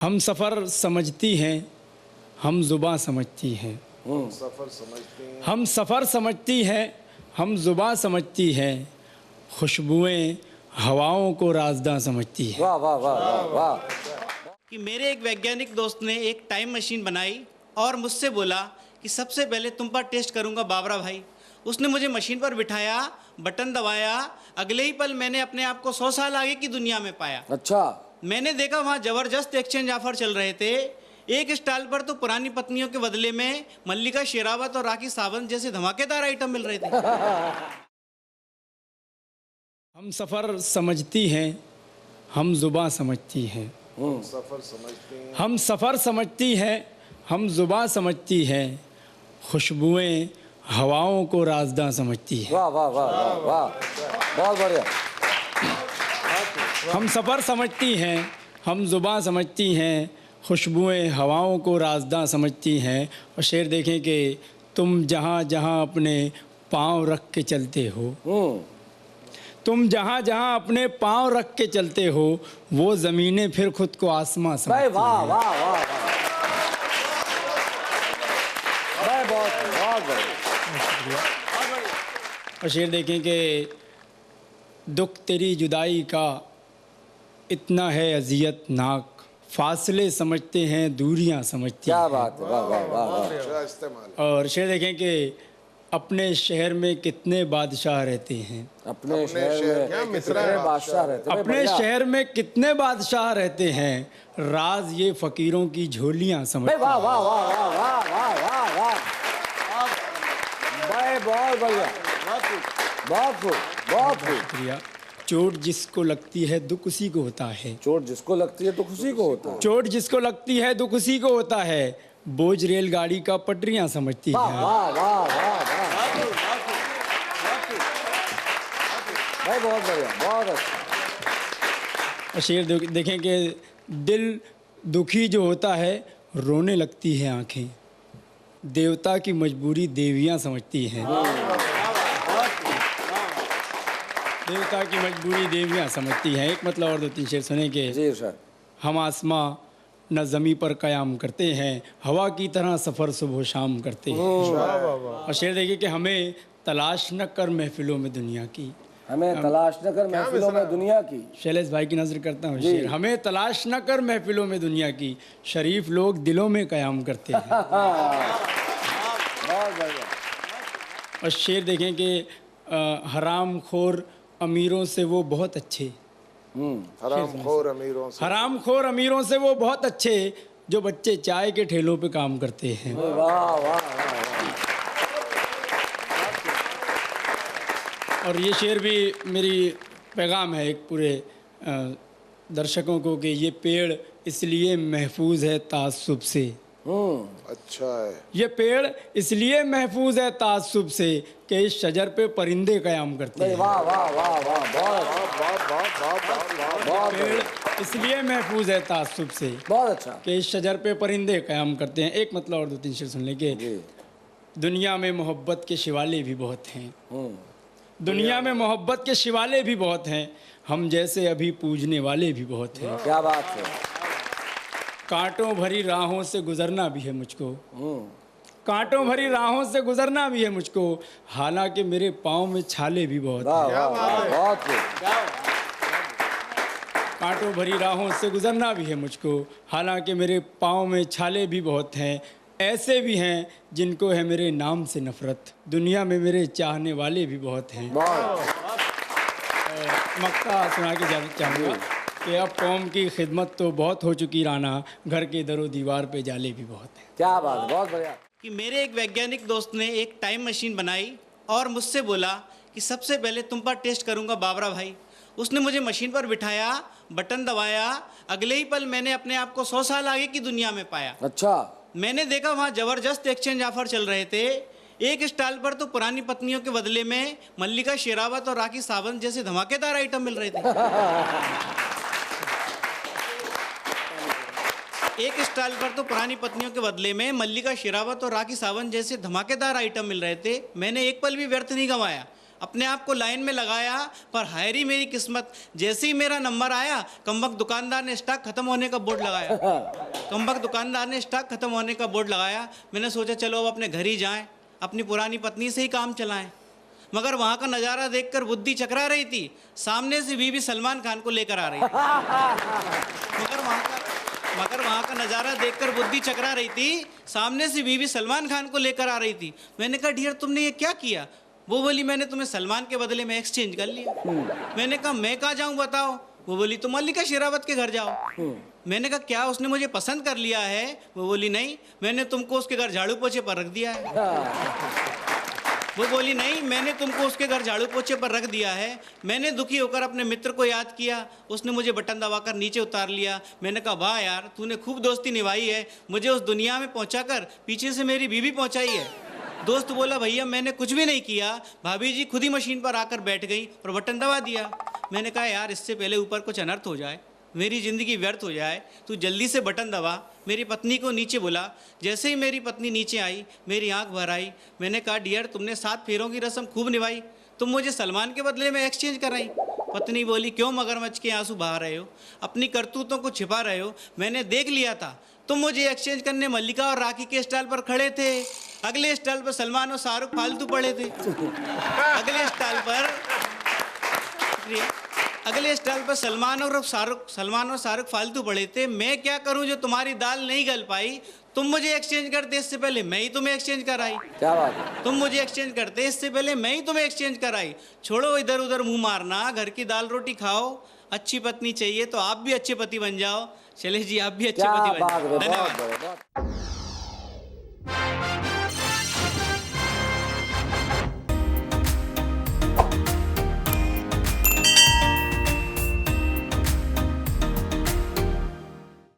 हम सफ़र समझती हैं, हम ज़ुबां समझती हैं। सफर समझते हैं। हम सफ़र समझती हैं, हम ज़ुबां समझती हैं। खुशबुएं हवाओं को राज़दां समझती हैं। वाह वाह वाह वाह वाह। कि मेरे एक वैज्ञानिक दोस्त ने एक टाइम मशीन बनाई और मुझसे बोला कि सबसे पहले तुम पर टेस्ट करूंगा बाबरा भाई। उसने मुझे मशीन पर बिठाया, बटन दबाया, अगले ही पल मैंने अपने आप को 100 साल आगे की दुनिया में पाया। अच्छा। मैंने देखा वहाँ ज़बरदस्त एक्सचेंज ऑफर चल रहे थे। एक स्टॉल पर तो पुरानी पत्नियों के बदले में मल्लिका शेरावत और राखी सावंत जैसे धमाकेदार आइटम मिल रहे थे। हम सफ़र समझती हैं, हम ज़ुबां समझती हैं। सफर समझते हैं। हम सफ़र समझती हैं, हम ज़ुबां समझती हैं। खुशबुएं हवाओं को राज़दां समझती हैं। वाह वाह वाह वाह वाह, बहुत बढ़िया। हम सफ़र समझती हैं, हम ज़ुबां समझती हैं। खुशबुएं हवाओं को राज़दां समझती हैं। और शेर देखें कि तुम जहाँ जहाँ अपने पाँव रख के चलते हो, तुम जहाँ जहाँ अपने पाँव रख के चलते हो, वो ज़मीनें फिर खुद को आसमां भाई समझती वाह हैं। वाह वाह वाह। भाई बहुत बहुत बढ़िया। और शेर देखें कि दुख तेरी जुदाई का इतना है अज़ियतनाक, फासले समझते हैं दूरियां समझती क्या हैं। बात है, वाह वाह वाह वाह। अच्छा इस्तेमाल। और शेर देखें कि अपने शहर में कितने बादशाह रहते हैं। अपने शहर में कितने बादशाह रहते हैं। अपने बढ़िया। शहर में कितने बादशाह रहते हैं। राज ये फ़कीरों की झोलियां भाई समझती वाह हैं। वाह वाह वाह वाह वाह वाह वाह। भाई बहुत बढ़िया, बहुत खूब बहुत खूब। शुक्रिया। चोट जिसको लगती है दुख उसी को होता है। चोट जिसको लगती है तो खुशी को होता है। चोट जिसको लगती है दुख उसी को होता है। बोझ रेलगाड़ी का पटरियां समझती वाह हैं। वाह वाह वाह वाह। भाई बहुत बढ़िया, बहुत अच्छा। और शेर देखें कि दिल दुखी जो होता है रोने लगती है आंखें। देवता की मजबूरी देवियां समझती हैं। देवता की मजबूरी देवियां समझती हैं। एक मतलब और दो तीन शेर सुने के जी सर। हम आसमां न ज़मी पर क़याम करते हैं, हवा की तरह सफ़र सुबह शाम करते हैं। और शेर देखिए कि हमें तलाश न कर महफिलों में दुनिया की। हमें तलाश न कर महफिलों में दुनिया की। शैलेश भाई की नज़र करता हूँ जी। शेर। हमें तलाश न कर महफिलों में दुनिया की, शरीफ लोग दिलों में क़याम करते हैं। बहुत बढ़िया। और शेर देखें कि हराम खोर अमीरों से वो बहुत अच्छे। हरामखोर अमीरों से। हराम खोर अमीरों से वो बहुत अच्छे, जो बच्चे चाय के ठेलों पे काम करते हैं। वाह वाह वाह वाह। और ये शेर भी मेरी पैगाम है एक पूरे दर्शकों को कि ये पेड़ इसलिए महफूज है तासुब से। अच्छा है। ये पेड़ इसलिए महफूज है तासुब से कि इस शजर पे परिंदे क़याम करते भाई हैं। वाह वाह वाह वाह, बहुत बहुत पेड़ इसलिए महफूज है तासुब से बहुत अच्छा। कि इस शजर पे परिंदे क़याम करते हैं। एक मतलब और दो तीन शेर सुन लेंगे। जी। दुनिया में मोहब्बत के शिवाले भी बहुत हैं। दुनिया में मोहब्बत के शिवाले भी बहुत हैं। हम जैसे अभी पूजने वाले भी बहुत हैं। क्या बात है। कांटों भरी राहों से गुजरना भी है मुझको। कांटों भरी राहों से गुजरना भी है मुझको, हालांकि मेरे पाँव में छाले भी बहुत वाह हैं। वाह वाह, बहुत खूब। कांटों भरी राहों से गुजरना भी है मुझको, हालांकि मेरे पाँव में छाले भी बहुत हैं। ऐसे भी हैं जिनको है मेरे नाम से नफरत, दुनिया में मेरे चाहने वाले भी बहुत हैं। मक्ता सुना के जाना चाहूँगा कि अब कौम की खिदमत तो बहुत हो चुकी राना, घर के दरो दीवार पे जाले भी बहुत हैं। क्या बात है, बहुत बढ़िया। कि मेरे एक वैज्ञानिक दोस्त ने एक टाइम मशीन बनाई और मुझसे बोला कि सबसे पहले तुम पर टेस्ट करूंगा बाबरा भाई। उसने मुझे मशीन पर बिठाया, बटन दबाया, अगले ही पल मैंने अपने आप को 100 साल आगे की दुनिया में पाया। अच्छा। मैंने देखा वहाँ ज़बरदस्त एक्सचेंज ऑफर चल रहे थे। एक स्टॉल पर तो पुरानी पत्नियों के बदले में मल्लिका शेरावत और राखी सावंत जैसे धमाकेदार आइटम मिल रहे थे। एक स्टॉल पर तो पुरानी पत्नियों के बदले में मल्लिका शेरावत और राखी सावंत जैसे धमाकेदार आइटम मिल रहे थे। मैंने एक पल भी व्यर्थ नहीं गंवाया, अपने आप को लाइन में लगाया, पर हायरी मेरी किस्मत, जैसे ही मेरा नंबर आया कमबख्त दुकानदार ने स्टॉक खत्म होने का बोर्ड लगाया। कमबख्त दुकानदार ने स्टॉक खत्म होने का बोर्ड लगाया। मैंने सोचा चलो अब अपने घर ही जाएं, अपनी पुरानी पत्नी से ही काम चलाएं। मगर वहाँ का नज़ारा देखकर बुद्धि चकरा रही थी। सामने से बीवी सलमान खान को लेकर आ रही थी। मगर वहाँ का नज़ारा देखकर बुद्धि चकरा रही थी। सामने से बीवी सलमान खान को लेकर आ रही थी। मैंने कहा डियर तुमने ये क्या किया? वो बोली मैंने तुम्हें सलमान के बदले में एक्सचेंज कर लिया। मैंने कहा मैं कहाँ जाऊँ बताओ? वो बोली तुम मल्लिका शेरावत के घर जाओ। मैंने कहा क्या उसने मुझे पसंद कर लिया है? वो बोली नहीं, मैंने तुमको उसके घर झाड़ू पोछे पर रख दिया है। वो बोली नहीं, मैंने तुमको उसके घर झाड़ू पोछे पर रख दिया है। मैंने दुखी होकर अपने मित्र को याद किया, उसने मुझे बटन दबाकर नीचे उतार लिया। मैंने कहा वाह यार, तूने खूब दोस्ती निभाई है, मुझे उस दुनिया में पहुंचाकर पीछे से मेरी बीवी पहुंचाई है। दोस्त बोला भैया मैंने कुछ भी नहीं किया, भाभी जी खुद ही मशीन पर आकर बैठ गई और बटन दबा दिया। मैंने कहा यार इससे पहले ऊपर कुछ अनर्थ हो जाए, मेरी ज़िंदगी व्यर्थ हो जाए, तू जल्दी से बटन दबा, मेरी पत्नी को नीचे बुला। जैसे ही मेरी पत्नी नीचे आई मेरी आंख भर आई। मैंने कहा डियर तुमने 7 फेरों की रस्म खूब निभाई, तुम मुझे सलमान के बदले में एक्सचेंज कराई। पत्नी बोली क्यों मगरमच्छ के आंसू बहा रहे हो, अपनी करतूतों को छिपा रहे हो? मैंने देख लिया था तुम मुझे एक्सचेंज करने मल्लिका और राखी के स्टॉल पर खड़े थे, अगले स्टॉल पर सलमान और शाहरुख फालतू पड़े थे। अगले स्टॉल पर सलमान और शाहरुख फालतू पड़े थे। मैं क्या करूं जो तुम्हारी दाल नहीं गल पाई? तुम मुझे एक्सचेंज करते इससे पहले मैं ही तुम्हें एक्सचेंज कराई। क्या बात है? तुम मुझे एक्सचेंज करते इससे पहले मैं ही तुम्हें एक्सचेंज कराई। छोड़ो इधर उधर मुंह मारना, घर की दाल रोटी खाओ। अच्छी पत्नी चाहिए तो आप भी अच्छे पति बन जाओ। चले जी आप भी अच्छे क्या पति बन बात जाओ। है, धन्यवाद। बहुत